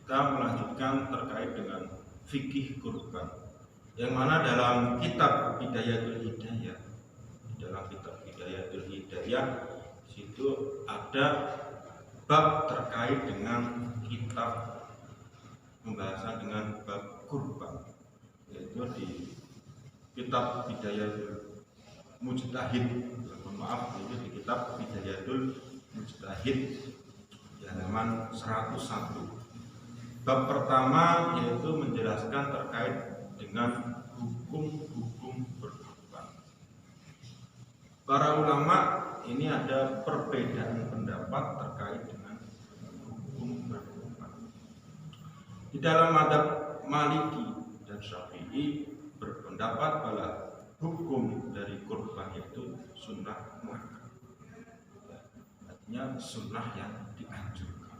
kita melanjutkan terkait dengan fikih kurban, yang mana dalam kitab Hidayatul Hidayah, situ ada bab terkait dengan kitab pembahasan dengan bab kurban, yaitu di kitab Hidayatul Mujtahid, yaitu di kitab Hidayatul Mujtahid di halaman 101. Bab pertama yaitu menjelaskan terkait dengan hukum-hukum berkurban. Para ulama ini ada perbedaan pendapat terkait dengan hukum berkurban. Di dalam madzhab Maliki dan Syafi'i berpendapat bahwa hukum dari kurban itu sunnah muakkad, artinya sunnah yang dianjurkan.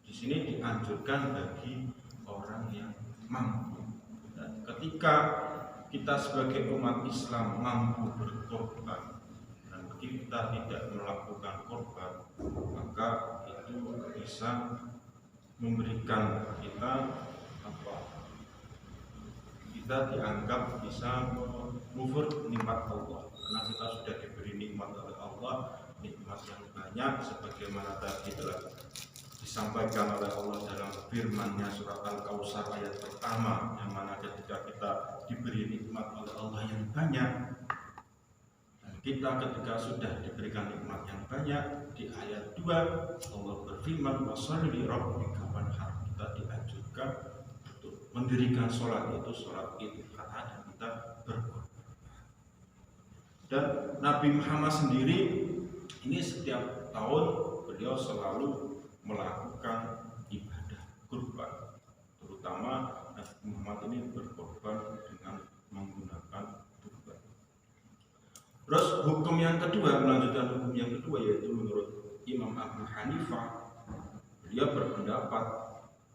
Di sini dianjurkan bagi orang yang mampu. Dan ketika kita sebagai umat Islam mampu berkorban dan kita tidak melakukan korban, maka itu bisa memberikan kita kita dianggap bisa mengufur nikmat Allah, karena kita sudah diberi nikmat oleh Allah, nikmat yang banyak sebagaimana tadi telah disampaikan oleh Allah dalam firman-Nya surat Al-Kautsar ayat pertama, yang mana ketika kita diberi nikmat oleh Allah yang banyak, dan kita ketika sudah diberikan nikmat yang banyak, di ayat 2 Allah berfirman washolli li rabbika wanhar, kita dianjurkan untuk mendirikan sholat, yaitu sholat Idul Adha, dan kita berkorban. Dan Nabi Muhammad sendiri ini setiap tahun beliau selalu melakukan ibadah kurban, terutama Nabi Muhammad ini berkorban dengan menggunakan kurban. Terus hukum yang kedua, melanjutkan hukum yang kedua, yaitu menurut Imam Abu Hanifah, beliau berpendapat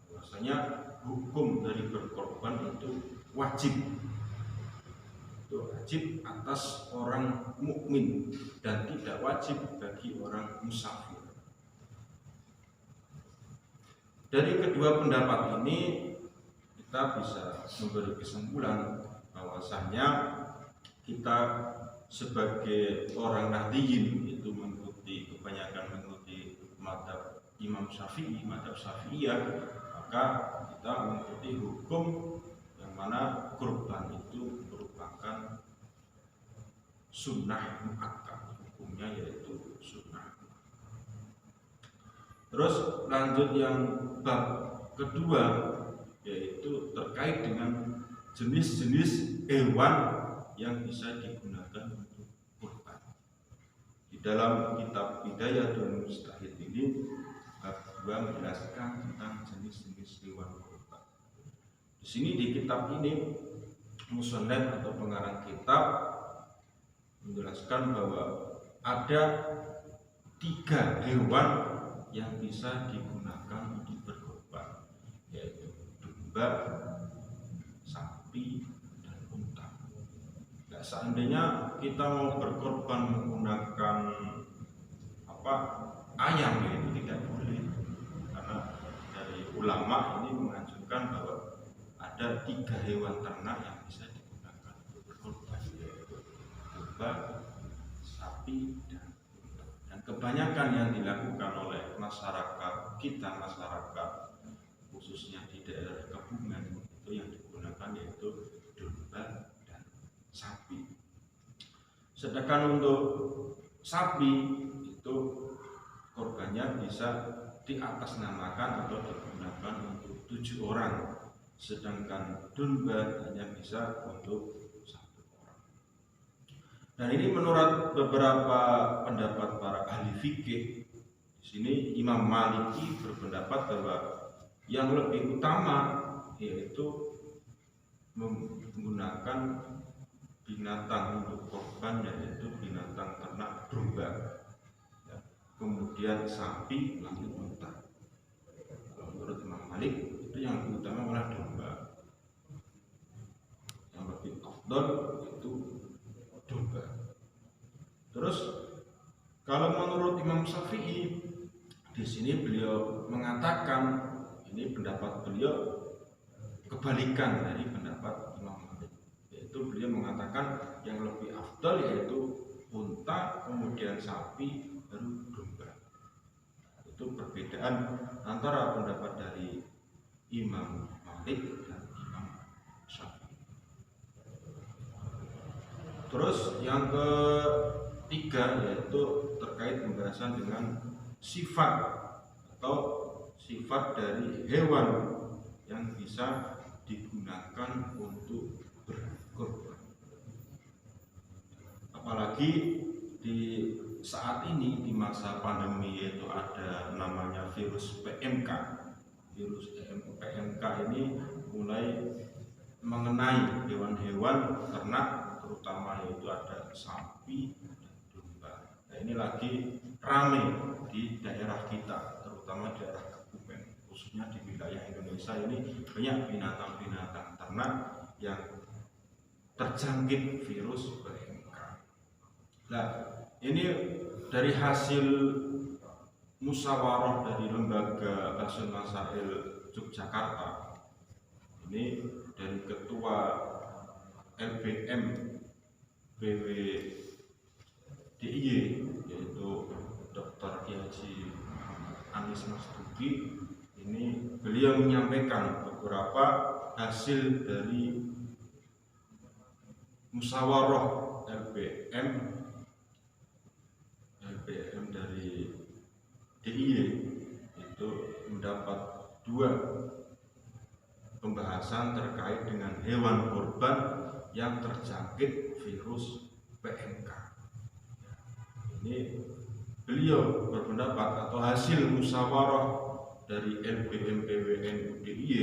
bahwasanya hukum dari berkorban itu wajib atas orang mukmin dan tidak wajib bagi orang musafir. Dari kedua pendapat ini kita bisa memberi kesimpulan bahwasanya kita sebagai orang Nahdiyin itu kebanyakan mengikuti mazhab Imam Syafi'i, mazhab Syafi'iyah, maka kita mengikuti hukum yang mana kurban itu merupakan sunnah muakkad, hukumnya yaitu sunnah. Terus lanjut yang bab kedua, yaitu terkait dengan jenis-jenis hewan yang bisa digunakan untuk kurban. Di dalam kitab Hidayatul Mujtahid ini bab 2 menjelaskan tentang jenis-jenis hewan kurban. Di sini di kitab ini musannaf atau pengarang kitab menjelaskan bahwa ada 3 hewan yang bisa digunakan untuk berkorban, yaitu domba, sapi, dan unta. Nah, seandainya kita mau berkorban menggunakan ayam, itu tidak boleh, karena dari ulama ini menganjurkan bahwa ada 3 hewan ternak yang bisa digunakan untuk berkorban, yaitu domba, sapi, dan unta. Dan kebanyakan yang dilakukan oleh masyarakat kita, khususnya di daerah Kebumen, itu yang digunakan yaitu domba dan sapi. Sedangkan untuk sapi itu korbannya bisa diatasnamakan atau digunakan untuk 7 orang, sedangkan domba hanya bisa untuk 1 orang. Dan ini menurut beberapa pendapat para ahli fikih. Di sini Imam Maliki berpendapat bahwa yang lebih utama yaitu menggunakan binatang untuk korban, yaitu binatang ternak domba, ya. Kemudian sapi, lanjut unta. Kalau menurut Imam Malik itu yang utama malah domba, yang lebih afdal itu domba. Terus kalau menurut Imam Syafi'i, di sini beliau mengatakan Ini pendapat beliau kebalikan dari pendapat Imam Malik, yaitu beliau mengatakan yang lebih afdal yaitu unta, kemudian sapi, baru domba. Itu perbedaan antara pendapat dari Imam Malik dan Imam Syafi'i. Terus yang ketiga yaitu terkait pembahasan dengan sifat atau sifat dari hewan yang bisa digunakan untuk berkorban. Apalagi di saat ini di masa pandemi, yaitu ada namanya virus PMK. Virus PMK ini mulai mengenai hewan-hewan ternak, terutama yaitu ada sapi dan domba. Nah, ini lagi ramai di daerah kita, terutama daerah Kebumen, khususnya di wilayah Indonesia ini banyak binatang-binatang ternak yang terjangkit virus PMK. Nah, ini dari hasil musyawarah dari Lembaga Basul Masail Yogyakarta, ini dari Ketua LBM BWDIY yaitu Dr. Haji Anis Mastuki, ini beliau menyampaikan beberapa hasil dari musyawarah LBM dari DIY, itu mendapat 2 pembahasan terkait dengan hewan kurban yang terjangkit virus PMK. Ini beliau berpendapat atau hasil musyawarah dari LBM PWN DIY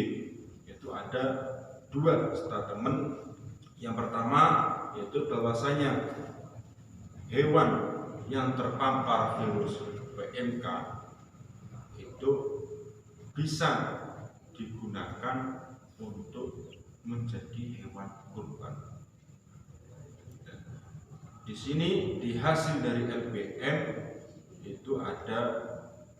itu ada 2 statement. Yang pertama yaitu bahwasanya hewan yang terpapar virus PMK itu bisa digunakan untuk menjadi hewan kurban. Di sini di hasil dari LBM itu ada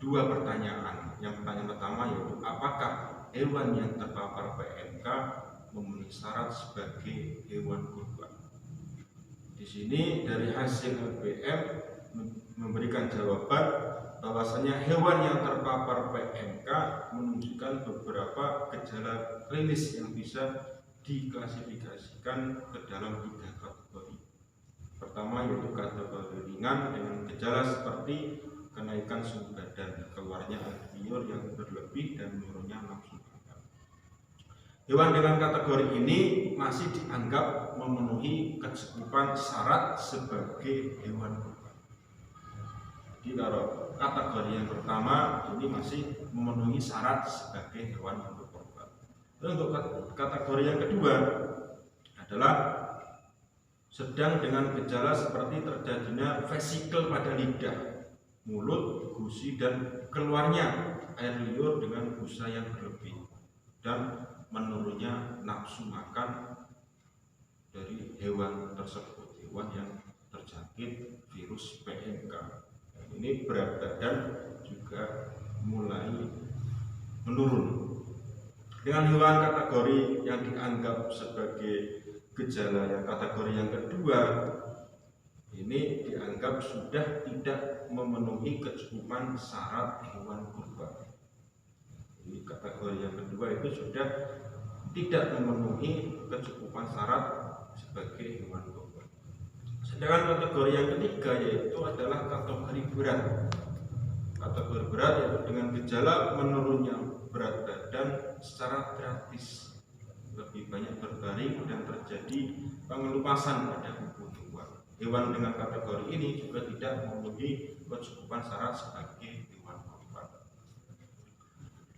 2 pertanyaan. Yang pertanyaan pertama yaitu apakah hewan yang terpapar PMK memenuhi syarat sebagai hewan kurban. Di sini dari hasil LBM memberikan jawaban bahwasanya hewan yang terpapar PMK menunjukkan beberapa gejala klinis yang bisa diklasifikasikan ke dalam 3 kategori. Pertama yaitu kategori ringan dengan gejala seperti kenaikan suhu badan, keluarnya air liur yang berlebih dan menurunnya nafsu makan. Hewan dengan kategori ini masih dianggap memenuhi kecukupan syarat sebagai hewan kurban. Jadi kalau kategori yang pertama ini masih memenuhi syarat sebagai hewan untuk kurban. Untuk kategori yang kedua adalah sedang dengan gejala seperti terjadinya vesikel pada lidah, mulut, gusi, dan keluarnya air liur dengan busa yang berlebih dan menurunnya nafsu makan dari hewan tersebut, hewan yang terjangkit virus PMK. Ini berat badan juga mulai menurun. Dengan hewan kategori yang dianggap sebagai gejala yang kategori yang kedua, ini dianggap sudah tidak memenuhi kecukupan syarat hewan kurban. Ini kategori yang kedua itu sudah tidak memenuhi kecukupan syarat sebagai hewan kurban. Sedangkan kategori yang ketiga yaitu adalah kategori berat. Kategori berat yaitu dengan gejala menurunnya berat badan secara drastis, lebih banyak berbaring dan terjadi pengelupasan pada tubuh hewan. Hewan dengan kategori ini juga tidak memenuhi kecukupan syarat sebagai hewan kurban.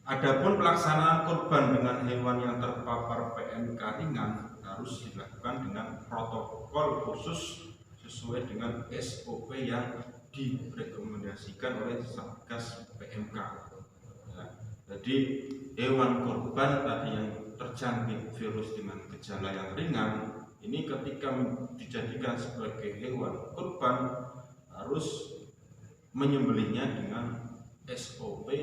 Adapun pelaksanaan kurban dengan hewan yang terpapar PMK ringan harus dilakukan dengan protokol khusus sesuai dengan SOP yang direkomendasikan oleh Satgas PMK. Ya, jadi hewan kurban tadi yang terjangkit virus dengan gejala yang ringan ini ketika dijadikan sebagai hewan kurban harus menyembelihnya dengan SOP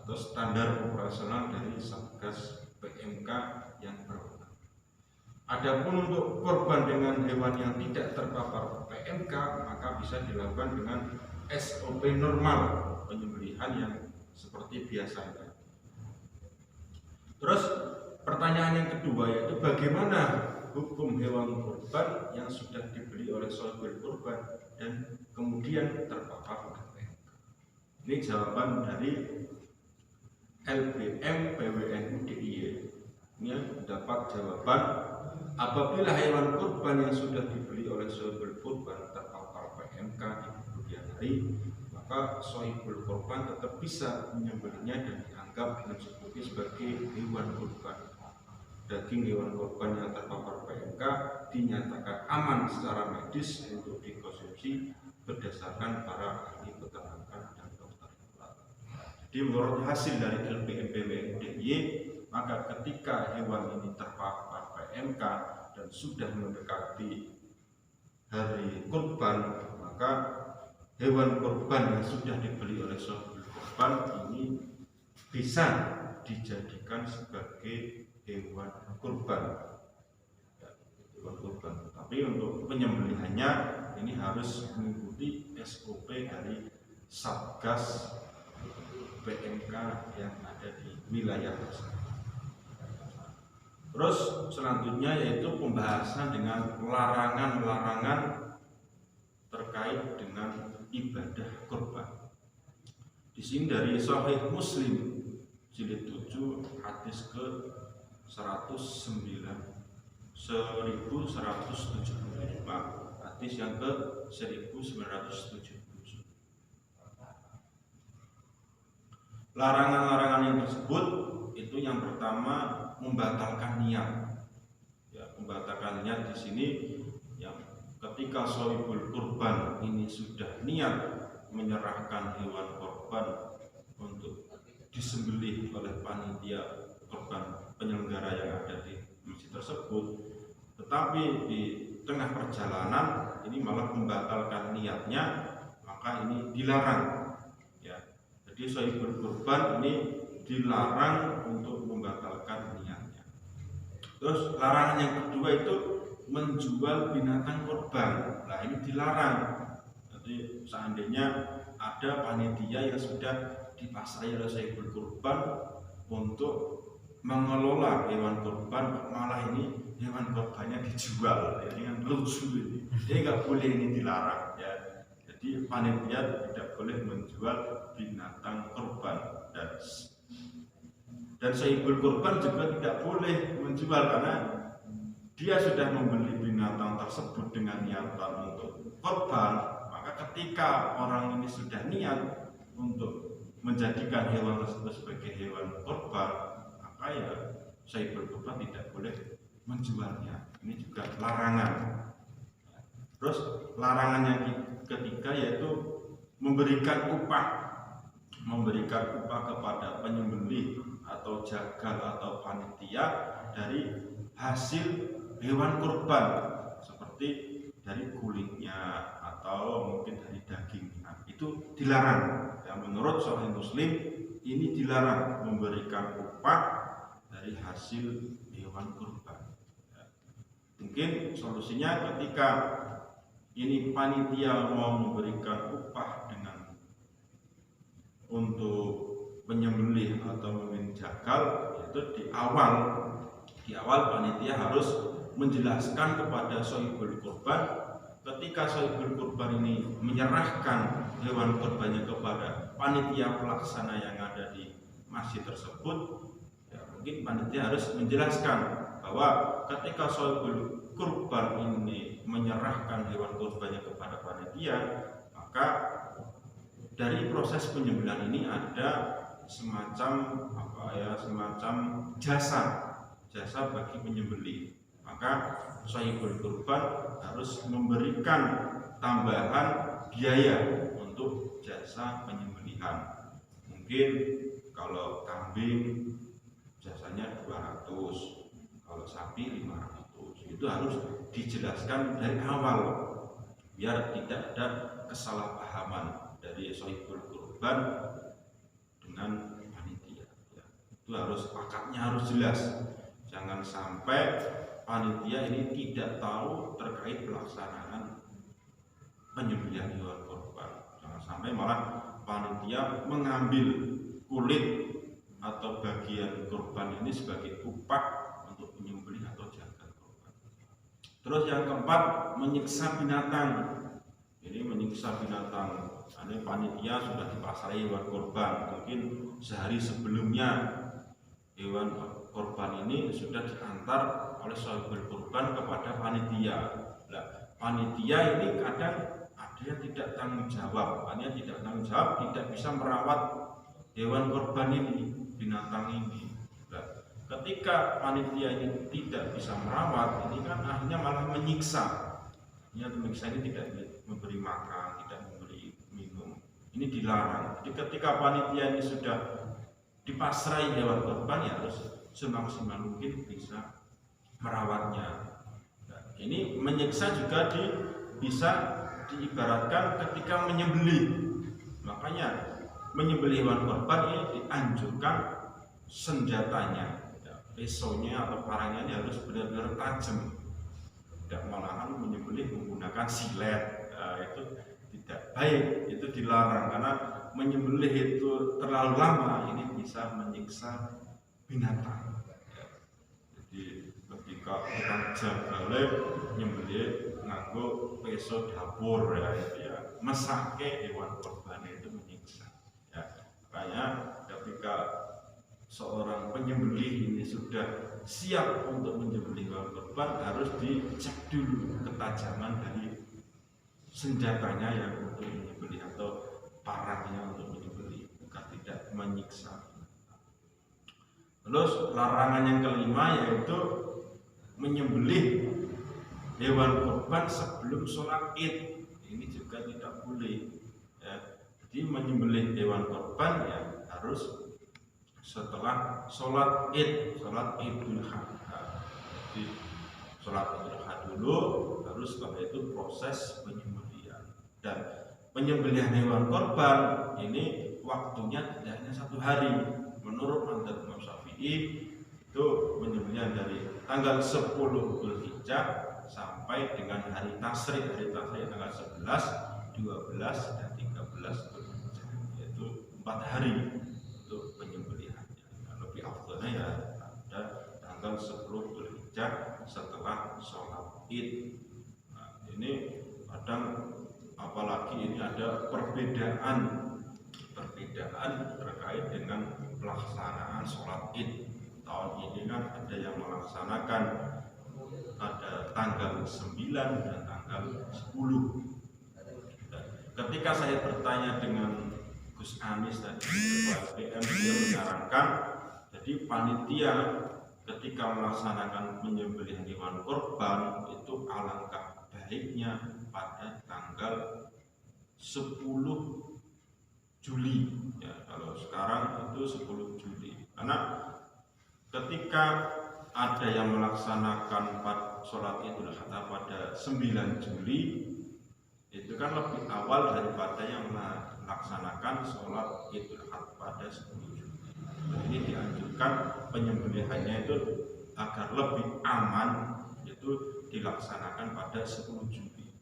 atau standar operasional dari Satgas PMK yang berwenang. Adapun untuk korban dengan hewan yang tidak terpapar PMK, maka bisa dilakukan dengan SOP normal penyembelihan yang seperti biasanya. Terus pertanyaan yang kedua yaitu bagaimana hukum hewan kurban yang sudah dibeli oleh shahibul kurban dan kemudian terpapar PMK. Ini jawaban dari LBM PWNU DIY. Ini dapat jawaban apabila hewan kurban yang sudah dibeli oleh shahibul kurban terpapar PMK di kemudian hari, maka shahibul kurban tetap bisa menyembelihnya dan dianggap mencukupi sebagai hewan kurban. Daging hewan kurban yang terpapar PMK dinyatakan aman secara medis untuk dikonsumsi berdasarkan para ahli peternakan dan dokter hewan. Jadi menurut hasil dari LBM PWNU DIY, maka ketika hewan ini terpapar PMK dan sudah mendekati hari kurban, maka hewan kurban yang sudah dibeli oleh shahibul kurban ini bisa dijadikan sebagai hewan kurban. Tapi untuk penyembelihannya ini harus mengikuti SOP dari Satgas PMK yang ada di wilayah tersebut. Terus selanjutnya yaitu pembahasan dengan larangan-larangan terkait dengan ibadah kurban. Di sini dari Sahih Muslim jilid 7 hadis ke 1175, hadis yang ke 1977. Larangan-larangan yang tersebut itu yang pertama membatalkan niat. Ya, membatalkan niat di sini yang ketika shahibul kurban ini sudah niat menyerahkan hewan kurban untuk disembelih oleh panitia kurban penyelenggara yang ada di masjid tersebut, tetapi di tengah perjalanan ini malah membatalkan niatnya, maka ini dilarang. Ya, jadi shahibul kurban ini dilarang untuk membatalkan niatnya. Terus larangan yang kedua itu menjual binatang kurban. Nah ini dilarang. Jadi seandainya ada panitia yang sudah dipasrai oleh shahibul kurban untuk mengelola hewan kurban, malah ini hewan kurbannya dijual, ya, dengan lucu ini. Jadi nggak boleh, ini dilarang. Ya. Jadi panitia tidak boleh menjual binatang kurban dan shahibul kurban juga tidak boleh menjual karena dia sudah membeli binatang tersebut dengan niatan untuk kurban. Maka ketika orang ini sudah niat untuk menjadikan hewan tersebut sebagai hewan kurban, maka ya shahibul kurban tidak boleh menjualnya. Ini juga larangan. Terus larangan yang ketiga yaitu memberikan upah kepada penyembelih atau jagal atau panitia dari hasil hewan kurban, seperti dari kulitnya atau mungkin dari dagingnya. Itu dilarang. Ya, menurut Sahih Muslim ini dilarang memberikan upah dari hasil hewan kurban. Ya. Mungkin solusinya ketika ini panitia mau memberikan upah dengan untuk penyembelih atau mungkin jagal, itu di awal panitia harus menjelaskan kepada shahibul kurban ketika shahibul kurban ini menyerahkan hewan kurbannya kepada panitia pelaksana yang ada di masjid tersebut, ya, mungkin panitia harus menjelaskan bahwa ketika shahibul kurban ini menyerahkan hewan kurbannya kepada panitia, maka dari proses penyembelihan ini ada semacam jasa bagi penyembelih. Maka shahibul kurban harus memberikan tambahan biaya untuk jasa penyembelihan. Mungkin kalau kambing jasanya 200, kalau sapi 500. Itu harus dijelaskan dari awal biar tidak ada kesalahpahaman dari shahibul kurban dengan panitia. Itu harus akadnya harus jelas. Jangan sampai panitia ini tidak tahu terkait pelaksanaan penyembelihan hewan kurban. Jangan sampai malah panitia mengambil kulit atau bagian kurban ini sebagai upah untuk menyembelih atau jaga kurban. Terus yang keempat, menyiksa binatang. Ini menyiksa binatang. Ini panitia sudah dipasrai hewan kurban, mungkin sehari sebelumnya hewan kurban ini sudah diantar oleh sahibul kurban kepada panitia. Nah, panitia ini kadang ada yang tidak tanggung jawab, tidak bisa merawat hewan kurban ini, binatang ini. Nah, ketika panitia ini tidak bisa merawat, ini kan akhirnya malah menyiksa. Menyiksa ini tidak memberi makan, tidak memberi minum. Ini dilarang. Jadi ketika panitia ini sudah dipasrai hewan kurban, ya harus semaksimal mungkin bisa merawatnya. Nah, ini menyiksa juga bisa diibaratkan ketika menyembelih. Makanya menyembelih hewan kurban ini dianjurkan senjatanya, pisaunya atau parangnya ini harus benar-benar tajam. Tidak malahan menyembelih menggunakan silet, itu tidak baik, itu dilarang karena menyembelih itu terlalu lama ini bisa menyiksa binatang. Jadi ketika kita jagale nyembelih nganggo pisau dapur mesake hewan kurban itu menyiksa. Makanya ketika seorang penyembelih ini sudah siap untuk menyembelih hewan kurban, harus dicek dulu ketajaman dari senjatanya yang untuk menyembelih atau parangnya untuk menyembelih agar tidak menyiksa. Terus larangan yang kelima yaitu menyembelih hewan kurban sebelum sholat Id. Ini juga tidak boleh. Jadi menyembelih hewan kurban ya harus setelah sholat Id, sholat Idul Adha. Jadi sholat Idul Adha dulu, baru setelah itu proses penyembelihan. Dan penyembelihan hewan kurban ini waktunya tidak hanya 1 hari. Menurut mazhab Imam Syafi'i itu penyembelihan dari tanggal 10 Dzulhijjah sampai dengan hari Tasyrik. Hari Tasyrik tanggal 11, 12 dan 13 Dzulhijjah, yaitu 4 hari untuk penyembelihan. Lebih afdalnya ya ada tanggal 10 Dzulhijjah setelah sholat Id. Nah, ini kadang apalagi ini ada perbedaan terkait dengan pelaksanaan sholat Id. Tahun ini kan ada yang melaksanakan pada tanggal 9 dan tanggal 10. Ketika saya bertanya dengan Gus Anis tadi, Ketua PM, dia menyarankan jadi panitia ketika melaksanakan penyembelihan hewan kurban itu alangkah baiknya pada tanggal 10 Juli ya, kalau sekarang itu 10 Juli karena ketika ada yang melaksanakan sholat Idul Adha pada 9 Juli itu kan lebih awal daripada yang melaksanakan sholat Idul Adha pada 10 Juli. Ini dianjurkan penyembelihannya itu agar lebih aman itu dilaksanakan pada 10 Juli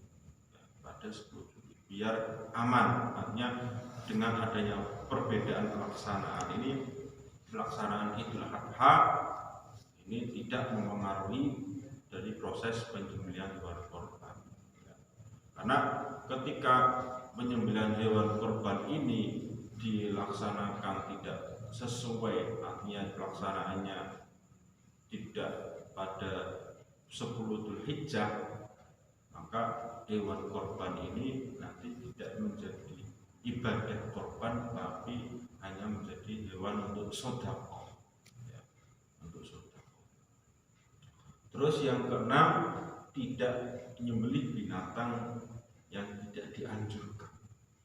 ya, pada 10 Juli biar aman. Artinya dengan adanya perbedaan pelaksanaan ini, pelaksanaan Idul Adha ini tidak mempengaruhi dari proses penyembelihan hewan kurban ya. Karena ketika penyembelihan hewan kurban ini dilaksanakan tidak sesuai, artinya pelaksanaannya tidak pada 10 Dzulhijjah, maka hewan kurban ini nanti tidak menjadi ibadah kurban tapi hanya menjadi hewan untuk sedekah ya, untuk sedekah. Terus yang keenam, tidak menyembelih binatang yang tidak dianjurkan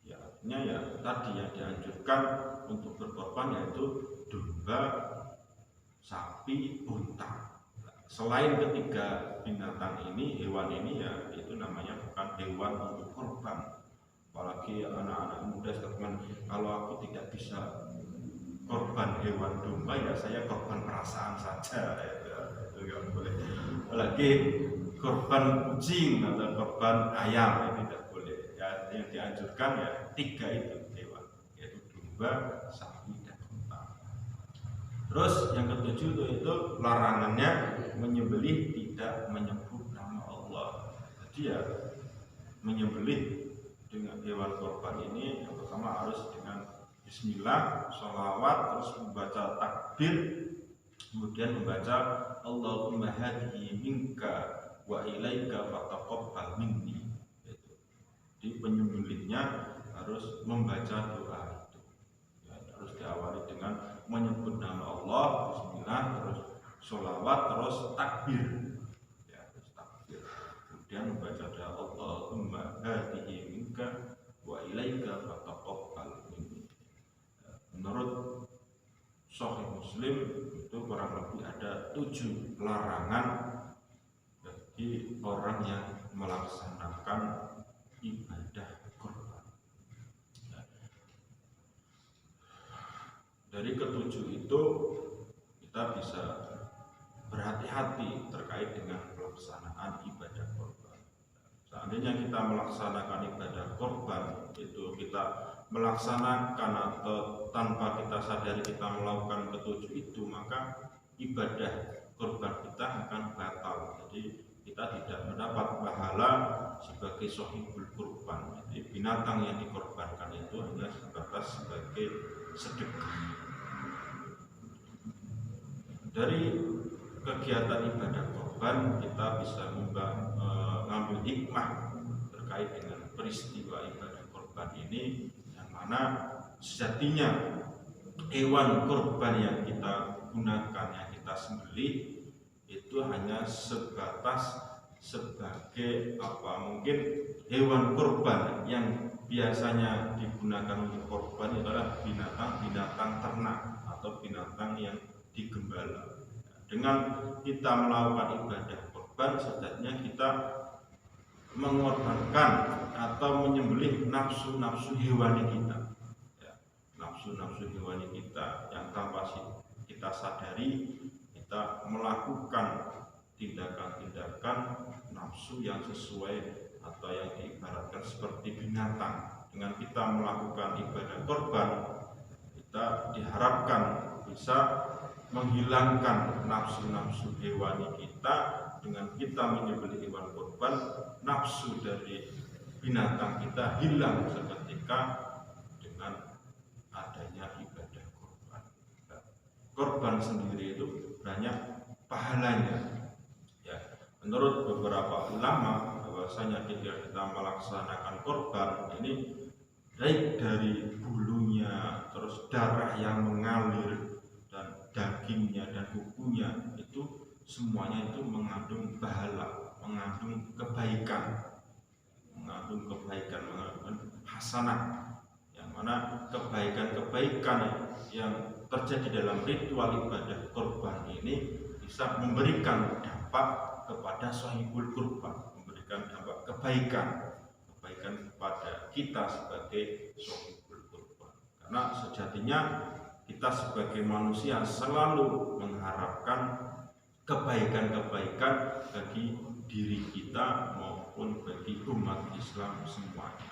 ya, artinya ya tadi yang dianjurkan untuk berkorban yaitu domba, sapi, unta. Selain ketiga binatang ini, hewan ini ya itu namanya bukan hewan untuk kurban. Apalagi anak-anak muda teman, kalau aku tidak bisa korban hewan domba, ya saya korban perasaan saja, itu nggak boleh. Apalagi korban kucing atau korban ayam, ya tidak boleh. Ya, yang dianjurkan ya 3 itu hewan, yaitu domba, sapi, dan unta. Terus yang ke-7 itu larangannya menyembelih tidak menyebut nama Allah. Jadi ya menyembelih dengan hewan korban ini yang pertama harus dengan bismillah, sholawat, terus membaca takbir, kemudian membaca Allahumma hadihi minka wa ilaika fataqabbal minni. Jadi penyembelihnya harus membaca doa itu, ya, harus diawali dengan menyebut nama Allah, bismillah, terus sholawat, terus takbir, ya, terus takbir, kemudian membaca doa Allahumma hadihi minka wa ilaika fataqabbal minni. Menurut Sahih Muslim itu kurang lebih ada 7 larangan bagi orang yang melaksanakan ibadah kurban. Dari ke-7 itu kita bisa berhati-hati terkait dengan pelaksanaan ibadah kurban. Seandainya kita melaksanakan ibadah kurban itu kita melaksanakan atau tanpa kita sadari kita melakukan ke-7 itu, maka ibadah kurban kita akan batal. Jadi kita tidak mendapat pahala sebagai shahibul kurban. Jadi binatang yang dikorbankan itu hanya sebatas sebagai sedekah. Dari kegiatan ibadah kurban kita bisa mengambil hikmah terkait dengan peristiwa ibadah kurban ini, yang mana sejatinya hewan kurban yang kita gunakan, yang kita sembelih itu hanya sebatas sebagai mungkin hewan kurban yang biasanya digunakan untuk kurban adalah binatang ternak atau binatang yang digembala. Dengan kita melakukan ibadah kurban, sejatinya kita mengorbankan atau menyembelih nafsu-nafsu hewani kita, ya, nafsu-nafsu hewani kita yang tanpa kita sadari kita melakukan tindakan-tindakan nafsu yang sesuai atau yang diibaratkan seperti binatang. Dengan kita melakukan ibadah kurban, kita diharapkan bisa menghilangkan nafsu-nafsu hewani kita. Dengan kita menyembelih hewan kurban, nafsu dari binatang kita hilang seketika dengan adanya ibadah kurban. Kurban sendiri itu banyak pahalanya, ya. Menurut beberapa ulama bahwasanya ketika kita melaksanakan kurban ini, baik dari bulunya, terus darah yang mengalir, dan dagingnya dan kukunya itu semuanya itu mengandung pahala, mengandung kebaikan, mengandung hasanah, yang mana kebaikan-kebaikan yang terjadi dalam ritual ibadah kurban ini bisa memberikan dampak kepada shahibul kurban, memberikan dampak kebaikan kepada kita sebagai shahibul kurban. Karena sejatinya kita sebagai manusia selalu mengharapkan kebaikan-kebaikan bagi diri kita maupun bagi umat Islam semuanya.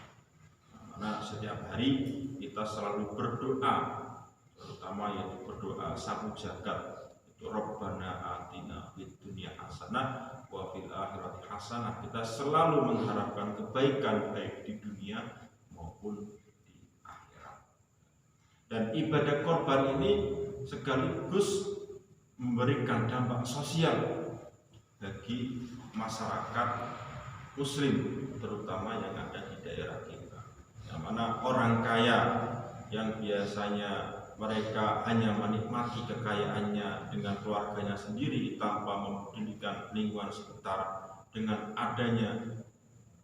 Karena setiap hari kita selalu berdoa, terutama yaitu berdoa satu jagat, itu Rabbana atina fid dunya hasanah wa fil akhirati hasanah. Kita selalu mengharapkan kebaikan baik di dunia maupun di akhirat. Dan ibadah korban ini sekaligus memberikan dampak sosial bagi masyarakat muslim, terutama yang ada di daerah kita, yang mana orang kaya yang biasanya mereka hanya menikmati kekayaannya dengan keluarganya sendiri tanpa mempedulikan lingkungan sekitar. Dengan adanya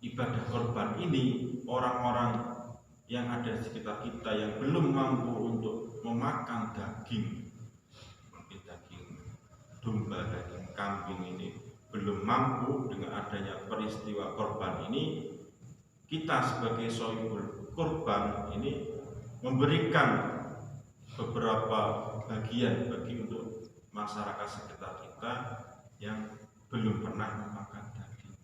ibadah korban ini, orang-orang yang ada di sekitar kita yang belum mampu untuk memakan daging, mungkin daging domba, daging kambing ini belum mampu, dengan adanya peristiwa korban ini, kita sebagai shahibul kurban ini memberikan beberapa bagian bagi untuk masyarakat sekitar kita yang belum pernah memakan daging.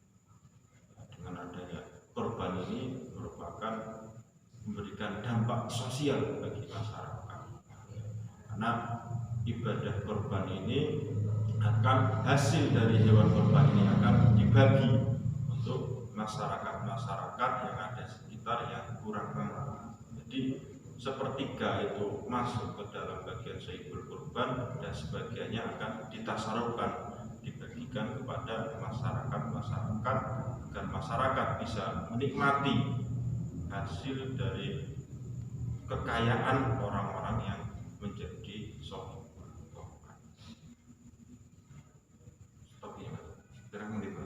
Dengan adanya korban ini merupakan memberikan dampak sosial bagi masyarakat, karena ibadah korban ini akan hasil dari hewan korban ini akan dibagi untuk masyarakat yang ada sekitar yang kurang mampu. Jadi sepertiga itu masuk ke dalam bagian saibul kurban dan sebagiannya akan ditasarufkan, dibagikan kepada masyarakat agar masyarakat bisa menikmati hasil dari kekayaan orang-orang yang menjadi sohibul kurban. Stop ya, sekarang menit.